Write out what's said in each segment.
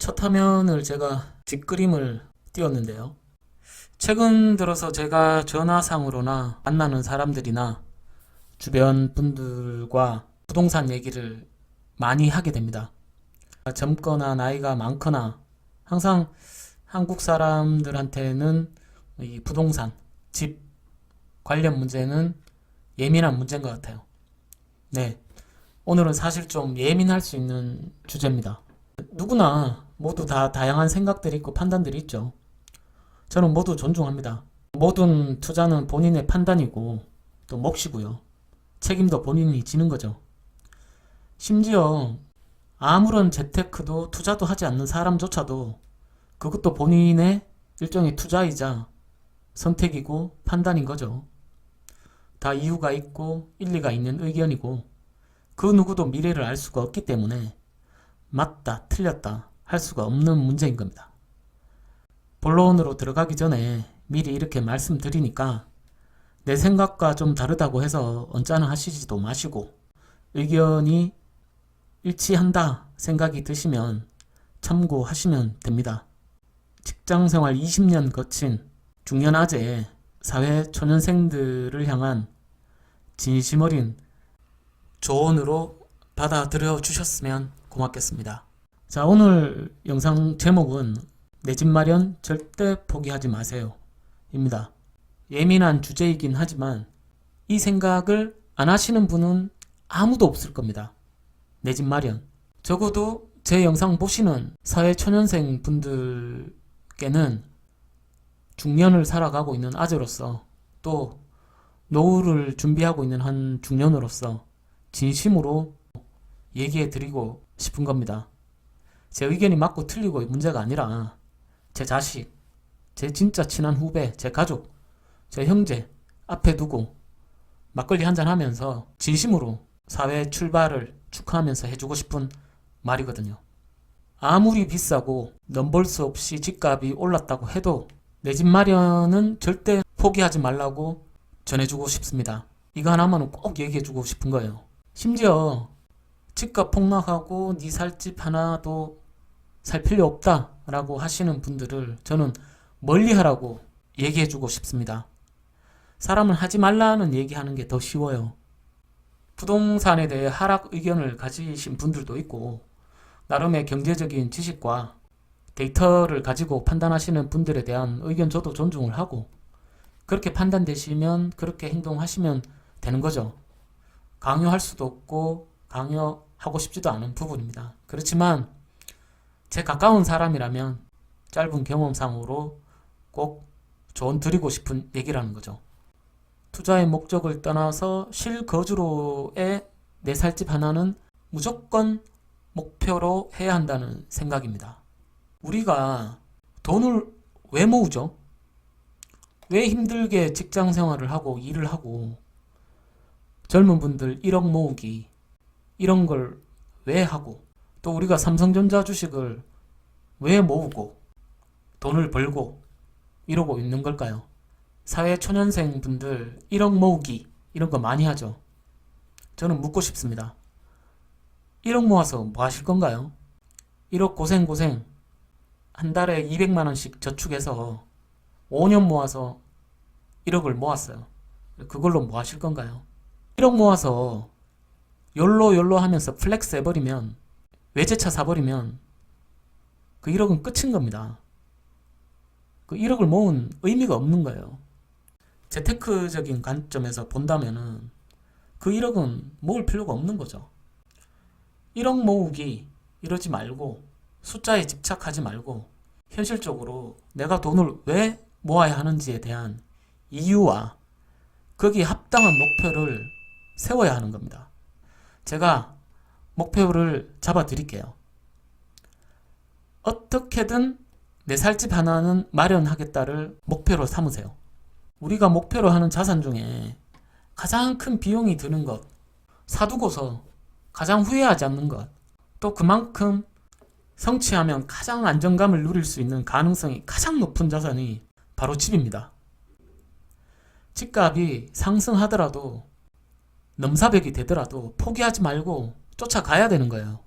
첫 화면을 제가 뒷그림을 띄웠는데요. 최근 들어서 제가 전화상으로나 만나는 사람들이나 주변 분들과 부동산 얘기를 많이 하게 됩니다. 젊거나 나이가 많거나 항상 한국 사람들한테는 이 부동산, 집 관련 문제는 예민한 문제인 것 같아요. 네, 오늘은 사실 좀 예민할 수 있는 주제입니다. 누구나 모두 다 다양한 생각들이 있고 판단들이 있죠. 저는 모두 존중합니다. 모든 투자는 본인의 판단이고 또 몫이고요. 책임도 본인이 지는 거죠. 심지어 아무런 재테크도 투자도 하지 않는 사람조차도 그것도 본인의 일종의 투자이자 선택이고 판단인 거죠. 다 이유가 있고 일리가 있는 의견이고 그 누구도 미래를 알 수가 없기 때문에 맞다, 틀렸다 할 수가 없는 문제인 겁니다. 본론으로 들어가기 전에 미리 이렇게 말씀드리니까 내 생각과 좀 다르다고 해서 언짢아 하시지도 마시고 의견이 일치한다 생각이 드시면 참고하시면 됩니다. 직장생활 20년 거친 중년아재 사회 초년생들을 향한 진심 어린 조언으로 받아들여 주셨으면 고맙겠습니다. 자, 오늘 영상 제목은 내 집 마련 절대 포기하지 마세요 입니다. 예민한 주제이긴 하지만 이 생각을 안 하시는 분은 아무도 없을 겁니다. 내 집 마련. 적어도 제 영상 보시는 사회 초년생 분들께는 중년을 살아가고 있는 아재로서 또 노후를 준비하고 있는 한 중년으로서 진심으로 얘기해 드리고 싶은 겁니다. 제 의견이 맞고 틀리고 문제가 아니라 제 자식, 제 진짜 친한 후배, 제 가족, 제 형제 앞에 두고 막걸리 한잔 하면서 진심으로 사회 출발을 축하하면서 해주고 싶은 말이거든요. 아무리 비싸고 넘볼 수 없이 집값이 올랐다고 해도 내 집 마련은 절대 포기하지 말라고 전해주고 싶습니다. 이거 하나만은 꼭 얘기해주고 싶은 거예요. 심지어 집값 폭락하고 네 살 집 하나도 살 필요 없다 라고 하시는 분들을 저는 멀리 하라고 얘기해주고 싶습니다. 사람은 하지 말라는 얘기하는 게 더 쉬워요. 부동산에 대해 하락 의견을 가지신 분들도 있고 나름의 경제적인 지식과 데이터를 가지고 판단하시는 분들에 대한 의견 저도 존중을 하고 그렇게 판단되시면 그렇게 행동하시면 되는 거죠. 강요할 수도 없고 강요하고 싶지도 않은 부분입니다. 그렇지만 제 가까운 사람이라면 짧은 경험상으로 꼭 조언 드리고 싶은 얘기라는 거죠. 투자의 목적을 떠나서 실거주로의 내 살 집 하나는 무조건 목표로 해야 한다는 생각입니다. 우리가 돈을 왜 모으죠? 왜 힘들게 직장 생활을 하고 일을 하고 젊은 분들 1억 모으기 이런 걸 왜 하고 또 우리가 삼성전자 주식을 왜 모으고 돈을 벌고 이러고 있는 걸까요? 사회 초년생 분들 1억 모으기 이런 거 많이 하죠. 저는 묻고 싶습니다. 1억 모아서 뭐 하실 건가요? 1억 고생 한 달에 200만 원씩 저축해서 5년 모아서 1억을 모았어요. 그걸로 뭐 하실 건가요? 1억 모아서 욜로 하면서 플렉스 해버리면 외제차 사버리면 그 1억은 끝인 겁니다. 그 1억을 모은 의미가 없는 거예요. 재테크적인 관점에서 본다면은 그 1억은 모을 필요가 없는 거죠. 1억 모으기 이러지 말고 숫자에 집착하지 말고 현실적으로 내가 돈을 왜 모아야 하는지에 대한 이유와 거기에 합당한 목표를 세워야 하는 겁니다. 제가 목표를 잡아 드릴게요. 어떻게든 내 살 집 하나는 마련하겠다를 목표로 삼으세요. 우리가 목표로 하는 자산 중에 가장 큰 비용이 드는 것, 사두고서 가장 후회하지 않는 것, 또 그만큼 성취하면 가장 안정감을 누릴 수 있는 가능성이 가장 높은 자산이 바로 집입니다. 집값이 상승하더라도 넘사벽이 되더라도 포기하지 말고 쫓아가야 되는 거예요.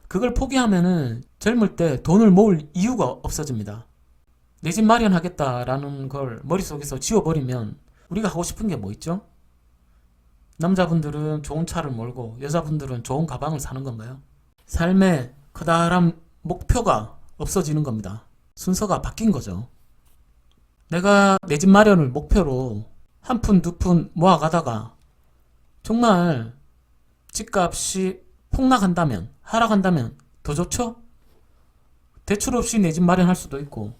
그걸 포기하면은 젊을 때 돈을 모을 이유가 없어집니다. 내 집 마련하겠다라는 걸 머릿속에서 지워버리면 우리가 하고 싶은 게 뭐 있죠? 남자분들은 좋은 차를 몰고 여자분들은 좋은 가방을 사는 건가요? 삶의 커다란 목표가 없어지는 겁니다. 순서가 바뀐 거죠. 내가 내 집 마련을 목표로 한 푼, 두 푼 모아가다가 정말 집값이 폭락한다면, 하락한다면 더 좋죠? 대출 없이 내 집 마련할 수도 있고,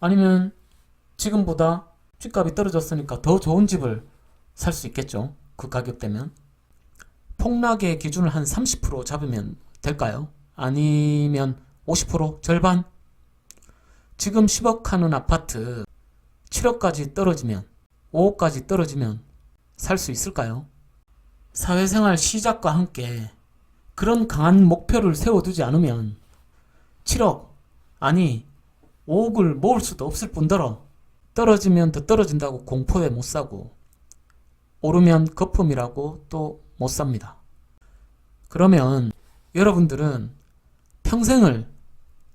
아니면 지금보다 집값이 떨어졌으니까 더 좋은 집을 살 수 있겠죠. 그 가격대면. 폭락의 기준을 한 30% 잡으면 될까요? 아니면 50%? 절반? 지금 10억 하는 아파트 7억까지 떨어지면, 5억까지 떨어지면 살 수 있을까요? 사회생활 시작과 함께 그런 강한 목표를 세워두지 않으면 7억, 아니 5억을 모을 수도 없을 뿐더러 떨어지면 더 떨어진다고 공포에 못 사고 오르면 거품이라고 또 못 삽니다. 그러면 여러분들은 평생을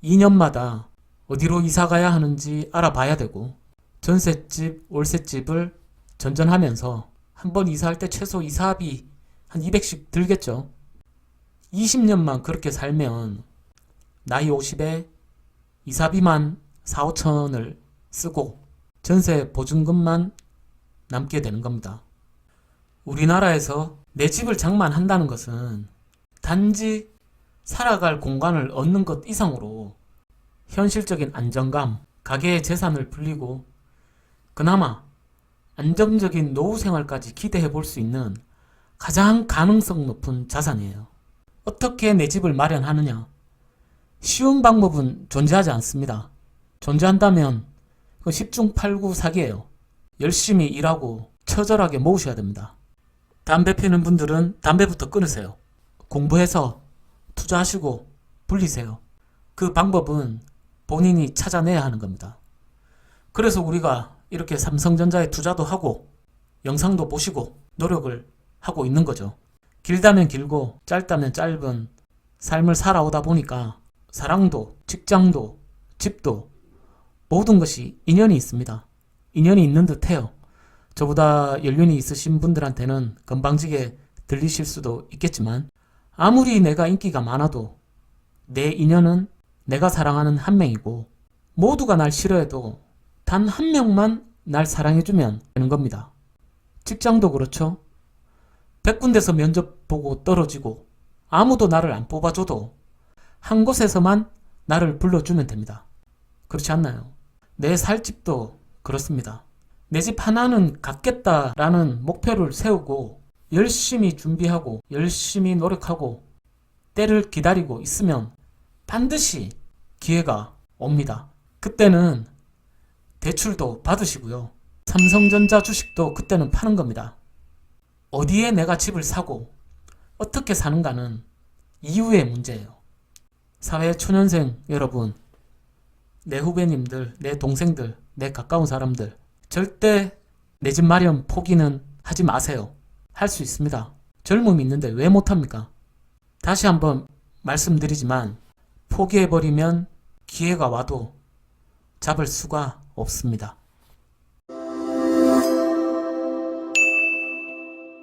2년마다 어디로 이사 가야 하는지 알아봐야 되고, 전셋집, 월세집을 전전하면서 한 번 이사할 때 최소 이사비 한 200씩 들겠죠. 20년만 그렇게 살면 나이 50에 이사비만 4, 5천을 쓰고 전세 보증금만 남게 되는 겁니다. 우리나라에서 내 집을 장만한다는 것은 단지 살아갈 공간을 얻는 것 이상으로 현실적인 안정감, 가계의 재산을 불리고 그나마 안정적인 노후 생활까지 기대해 볼 수 있는 가장 가능성 높은 자산이에요. 어떻게 내 집을 마련하느냐? 쉬운 방법은 존재하지 않습니다. 존재한다면 그 10중 8구 사기예요. 열심히 일하고 처절하게 모으셔야 됩니다. 담배 피우는 분들은 담배부터 끊으세요. 공부해서 투자하시고 불리세요. 그 방법은 본인이 찾아내야 하는 겁니다. 그래서 우리가 이렇게 삼성전자에 투자도 하고 영상도 보시고 노력을 하고 있는 거죠. 길다면 길고 짧다면 짧은 삶을 살아오다 보니까 사랑도, 직장도, 집도 모든 것이 인연이 있습니다. 인연이 있는 듯해요. 저보다 연륜이 있으신 분들한테는 건방지게 들리실 수도 있겠지만 아무리 내가 인기가 많아도 내 인연은 내가 사랑하는 한 명이고 모두가 날 싫어해도 단 한 명만 날 사랑해주면 되는 겁니다. 직장도 그렇죠. 100군데서 면접 보고 떨어지고 아무도 나를 안 뽑아줘도 한 곳에서만 나를 불러주면 됩니다. 그렇지 않나요? 내 살 집도 그렇습니다. 내 집 하나는 갖겠다라는 목표를 세우고 열심히 준비하고 열심히 노력하고 때를 기다리고 있으면 반드시 기회가 옵니다. 그때는 대출도 받으시고요. 삼성전자 주식도 그때는 파는 겁니다. 어디에 내가 집을 사고 어떻게 사는가는 이후의 문제예요. 사회 초년생 여러분, 내 후배님들, 내 동생들, 내 가까운 사람들, 절대 내 집 마련 포기는 하지 마세요. 할 수 있습니다. 젊음이 있는데 왜 못합니까? 다시 한번 말씀드리지만 포기해버리면 기회가 와도 잡을 수가 없습니다.